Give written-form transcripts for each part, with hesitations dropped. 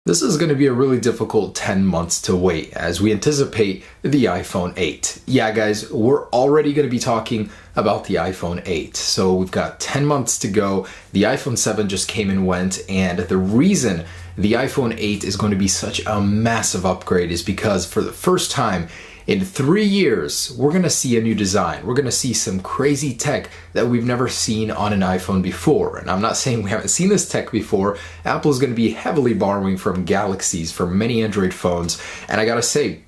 This is going to be a really difficult 10 months to wait as we anticipate the iPhone 8. Yeah, guys, we're already going to be talking about the iPhone 8. So we've got 10 months to go. The iPhone 7 just came and went, and the reason the iPhone 8 is going to be such a massive upgrade is because for the first time in 3 years, we're going to see a new design. We're going to see some crazy tech that we've never seen on an iPhone before. And I'm not saying we haven't seen this tech before. Apple is going to be heavily borrowing from Galaxies, from many Android phones. And I got to say,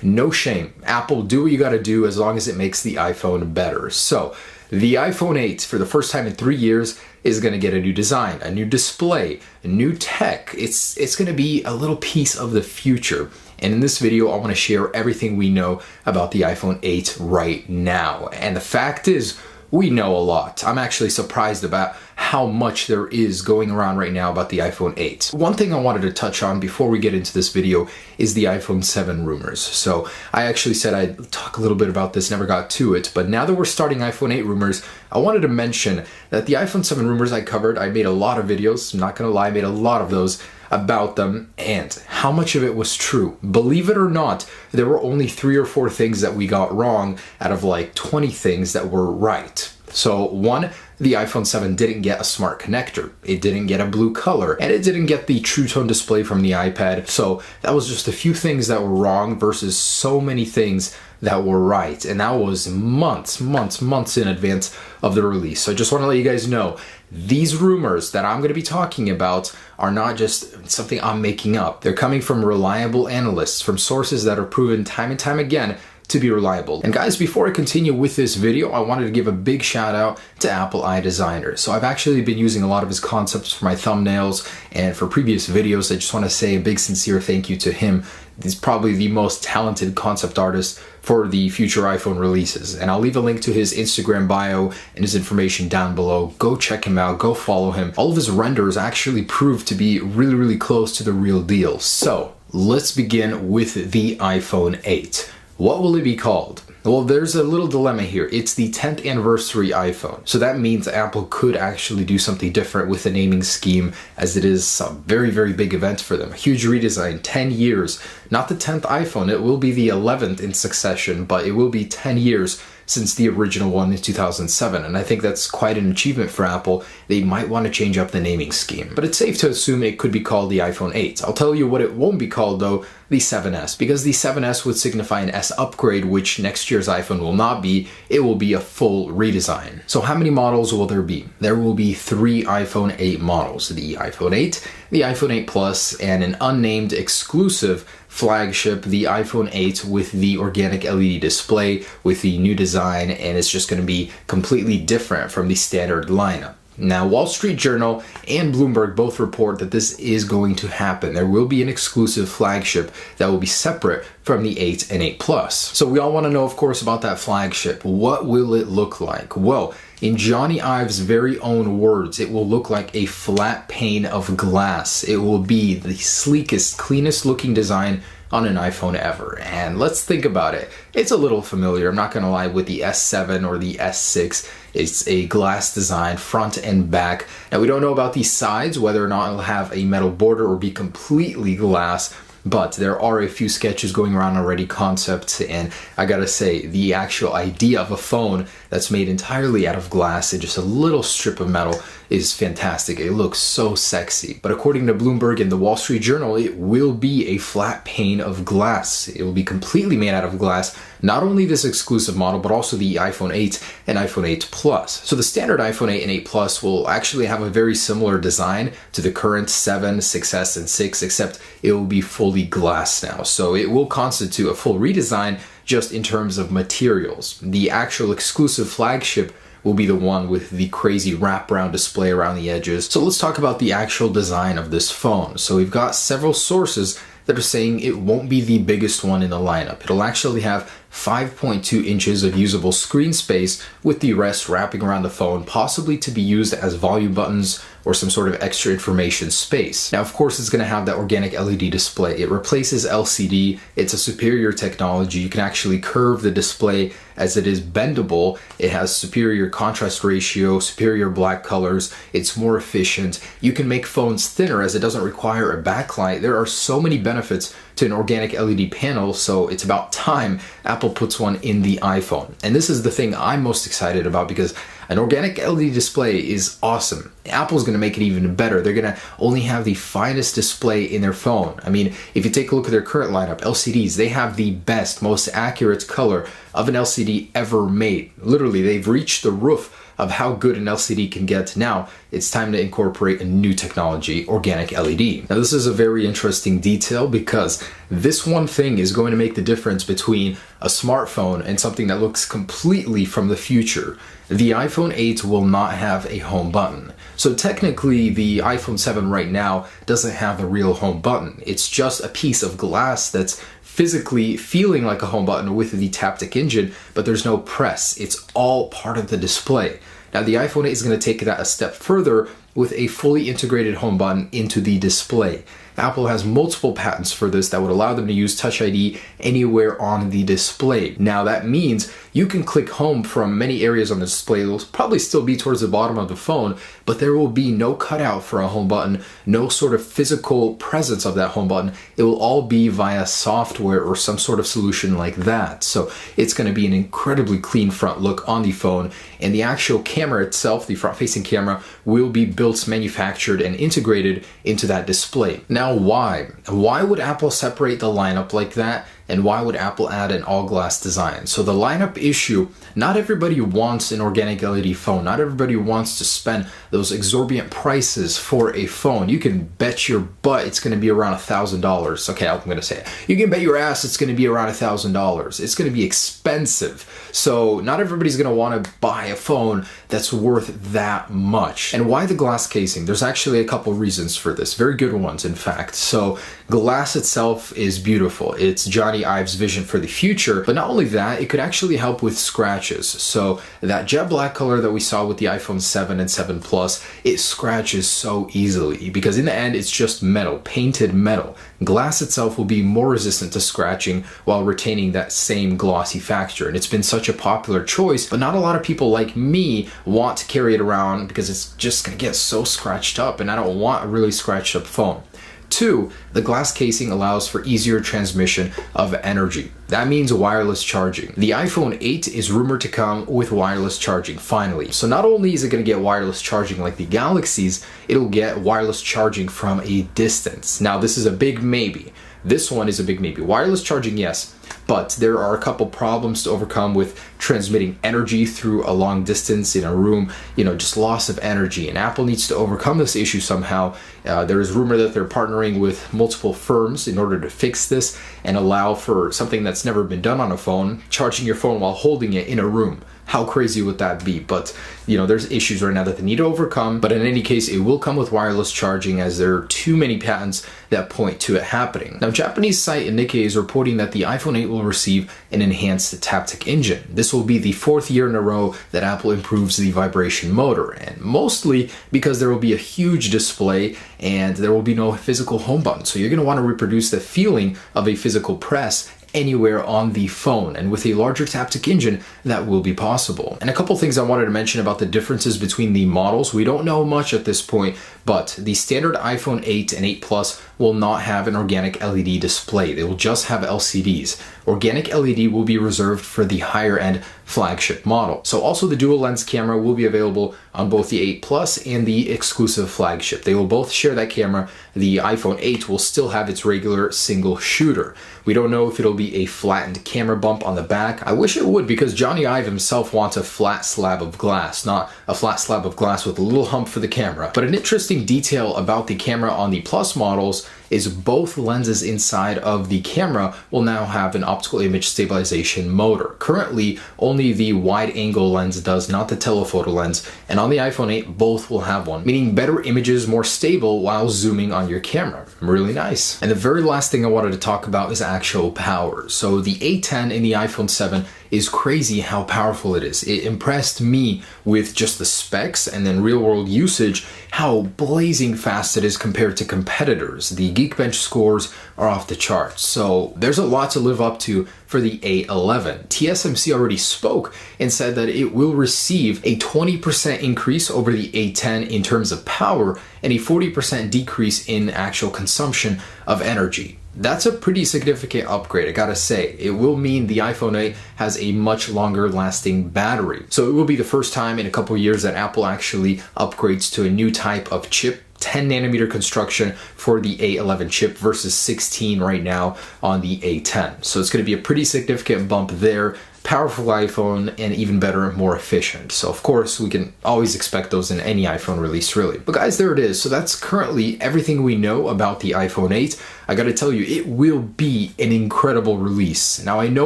no shame. Apple, do what you got to do as long as it makes the iPhone better. So the iPhone 8, for the first time in 3 years, is going to get a new design, a new display, a new tech. It's going to be a little piece of the future. And in this video, I want to share everything we know about the iPhone 8 right now. And the fact is, we know a lot. I'm actually surprised about how much there is going around right now about the iPhone 8. One thing I wanted to touch on before we get into this video is the iPhone 7 rumors. So I actually said I'd talk a little bit about this, never got to it, but now that we're starting iPhone 8 rumors, I wanted to mention that the iPhone 7 rumors I covered, I made a lot of videos, I'm not gonna lie, I made a lot of those about them and how much of it was true. Believe it or not, there were only 3 or 4 things that we got wrong out of like 20 things that were right. So one, the iPhone 7 didn't get a smart connector, it didn't get a blue color, and it didn't get the True Tone display from the iPad. So that was just a few things that were wrong versus so many things that were right. And that was months in advance of the release. So I just want to let you guys know, these rumors that I'm going to be talking about are not just something I'm making up. They're coming from reliable analysts, from sources that are proven time and time again to be reliable. And guys, before I continue with this video, I wanted to give a big shout out to Apple iDesigner. So I've actually been using a lot of his concepts for my thumbnails and for previous videos. I just want to say a big sincere thank you to him. He's probably the most talented concept artist for the future iPhone releases. And I'll leave a link to his Instagram bio and his information down below. Go check him out, go follow him. All of his renders actually proved to be really close to the real deal. So let's begin with the iPhone 8. What will it be called? Well, there's a little dilemma here. It's the 10th anniversary iPhone. So that means Apple could actually do something different with the naming scheme, as it is a very big event for them. A huge redesign, 10 years. Not the 10th iPhone, it will be the 11th in succession, but it will be 10 years since the original one in 2007. And I think that's quite an achievement for Apple. They might want to change up the naming scheme. But it's safe to assume it could be called the iPhone 8. I'll tell you what it won't be called though, the 7S, because the 7S would signify an S upgrade, which next year's iPhone will not be. It will be a full redesign. So how many models will there be? There will be 3 iPhone 8 models, the iPhone 8, the iPhone 8 Plus, and an unnamed exclusive flagship, the iPhone 8 with the organic LED display, with the new design, and it's just going to be completely different from the standard lineup. Now, Wall Street Journal and Bloomberg both report that this is going to happen. There will be an exclusive flagship that will be separate from the 8 and 8 Plus. So we all want to know, of course, about that flagship. What will it look like? Well, in Johnny Ive's very own words, it will look like a flat pane of glass. It will be the sleekest, cleanest looking design on an iPhone ever. And let's think about it. It's a little familiar, I'm not gonna lie, with the S7 or the S6. It's a glass design, front and back. Now, we don't know about these sides, whether or not it'll have a metal border or be completely glass, but there are a few sketches going around already, concepts, and I gotta say, the actual idea of a phone that's made entirely out of glass and just a little strip of metal is fantastic. It looks so sexy. But according to Bloomberg and the Wall Street Journal, it will be a flat pane of glass. It will be completely made out of glass. Not only this exclusive model, but also the iPhone 8 and iPhone 8 Plus. So the standard iPhone 8 and 8 Plus will actually have a very similar design to the current 7, 6S, and 6, except it will be fully glass now. So it will constitute a full redesign just in terms of materials. The actual exclusive flagship will be the one with the crazy wraparound display around the edges. So let's talk about the actual design of this phone. So we've got several sources that are saying it won't be the biggest one in the lineup. It'll actually have 5.2 inches of usable screen space, with the rest wrapping around the phone, possibly to be used as volume buttons or some sort of extra information space. Now, of course, it's going to have that organic LED display. It replaces LCD. It's a superior technology. You can actually curve the display as it is bendable. It has superior contrast ratio, superior black colors. It's more efficient. You can make phones thinner as it doesn't require a backlight. There are so many benefits to an organic LED panel, so it's about time Apple puts one in the iPhone. And this is the thing I'm most excited about, because an organic LED display is awesome. Apple's going to make it even better. They're going to only have the finest display in their phone. I mean, if you take a look at their current lineup, LCDs, they have the best, most accurate color of an LCD ever made. Literally, they've reached the roof of how good an LCD can get. Now it's time to incorporate a new technology, organic LED. Now this is a very interesting detail, because this one thing is going to make the difference between a smartphone and something that looks completely from the future. The iPhone 8 will not have a home button. So technically the iPhone 7 right now doesn't have a real home button. It's just a piece of glass that's physically feeling like a home button with the Taptic engine, but there's no press. It's all part of the display. Now the iPhone 8 is going to take that a step further with a fully integrated home button into the display. Apple has multiple patents for this that would allow them to use Touch ID anywhere on the display. Now that means you can click home from many areas on the display. It'll probably still be towards the bottom of the phone, but there will be no cutout for a home button, no sort of physical presence of that home button. It will all be via software or some sort of solution like that. So it's going to be an incredibly clean front look on the phone, and the actual camera itself, the front-facing camera, will be built, manufactured, and integrated into that display. Now, why? Why would Apple separate the lineup like that? And why would Apple add an all-glass design? So the lineup issue, not everybody wants an organic LED phone. Not everybody wants to spend those exorbitant prices for a phone. You can bet your butt it's going to be around $1,000. Okay, I'm going to say it. You can bet your ass it's going to be around $1,000. It's going to be expensive. So not everybody's going to want to buy a phone that's worth that much. And why the glass casing? There's actually a couple reasons for this. Very good ones, in fact. So glass itself is beautiful. It's Johnny Ive's vision for the future. But not only that, it could actually help with scratches. So that jet black color that we saw with the iPhone 7 and 7 Plus, it scratches so easily, because in the end, it's just metal, painted metal. Glass itself will be more resistant to scratching while retaining that same glossy factor. And it's been such a popular choice, but not a lot of people like me want to carry it around because it's just gonna get so scratched up, and I don't want a really scratched up phone. 2, the glass casing allows for easier transmission of energy. That means wireless charging. The iPhone 8 is rumored to come with wireless charging, finally. So not only is it going to get wireless charging like the Galaxies, it'll get wireless charging from a distance. Now, this is a big maybe. This one is a big maybe. Wireless charging, yes, but there are a couple problems to overcome with transmitting energy through a long distance in a room, just loss of energy. And Apple needs to overcome this issue somehow. There is rumor that they're partnering with multiple firms in order to fix this and allow for something that's never been done on a phone, charging your phone while holding it in a room. How crazy would that be? But, there's issues right now that they need to overcome. But in any case, it will come with wireless charging, as there are too many patents that point to it happening. Now, Japanese site Nikkei is reporting that the iPhone 8 will receive an enhanced Taptic engine. This will be the 4th year in a row that Apple improves the vibration motor, and mostly because there will be a huge display and there will be no physical home button. So you're going to want to reproduce the feeling of a physical press anywhere on the phone, and with a larger Taptic engine that will be possible. And a couple things I wanted to mention about the differences between the models. We don't know much at this point, but the standard iPhone 8 and 8 Plus will not have an organic LED display. They will just have LCDs. Organic LED will be reserved for the higher end flagship model. So also the dual lens camera will be available on both the 8 Plus and the exclusive flagship. They will both share that camera. The iPhone 8 will still have its regular single shooter. We don't know if it'll be a flattened camera bump on the back. I wish it would, because Johnny Ive himself wants a flat slab of glass, not a flat slab of glass with a little hump for the camera. But an interesting detail about the camera on the Plus models is both lenses inside of the camera will now have an optical image stabilization motor. Currently, only the wide angle lens does, not the telephoto lens, and on the iPhone 8, both will have one, meaning better images, more stable while zooming on your camera. Really nice. And the very last thing I wanted to talk about is actual power. So the A10 in the iPhone 7 is crazy how powerful it is. It impressed me with just the specs and then real world usage, how blazing fast it is compared to competitors. The Geekbench scores are off the charts. So there's a lot to live up to for the A11. TSMC already spoke and said that it will receive a 20% increase over the A10 in terms of power and a 40% decrease in actual consumption of energy. That's a pretty significant upgrade, I gotta say. It will mean the iPhone 8 has a much longer lasting battery. So it will be the first time in a couple years that Apple actually upgrades to a new type of chip, 10 nanometer construction for the A11 chip versus 16 right now on the A10. So it's gonna be a pretty significant bump there. Powerful iPhone and even better, more efficient. So of course we can always expect those in any iPhone release really. But guys, there it is. So that's currently everything we know about the iPhone 8. I gotta tell you, it will be an incredible release. Now I know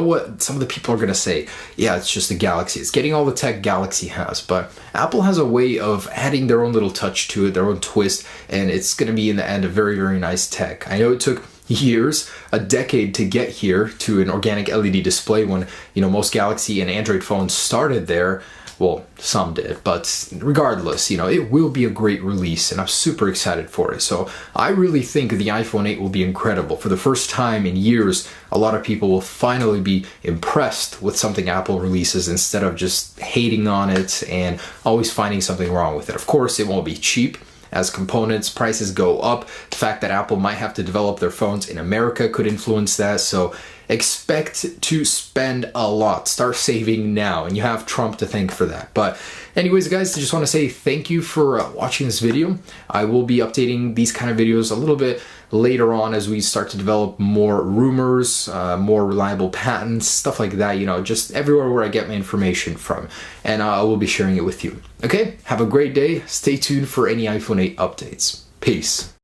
what some of the people are gonna say. Yeah, it's just a Galaxy. It's getting all the tech Galaxy has, but Apple has a way of adding their own little touch to it, their own twist, and it's gonna be in the end a very, very nice tech. I know it took years, a decade to get here to an organic LED display when, most Galaxy and Android phones started there. Well, some did, but regardless, it will be a great release and I'm super excited for it. So I really think the iPhone 8 will be incredible. For the first time in years, a lot of people will finally be impressed with something Apple releases instead of just hating on it and always finding something wrong with it. Of course, it won't be cheap. As components prices go up, the fact that Apple might have to develop their phones in America could influence that. So expect to spend a lot. Start saving now, and you have Trump to thank for that. But anyways, guys, I just want to say thank you for watching this video. I will be updating these kind of videos a little bit later on as we start to develop more rumors, more reliable patents, stuff like that, just everywhere where I get my information from. And I will be sharing it with you. Okay, have a great day. Stay tuned for any iPhone 8 updates. Peace.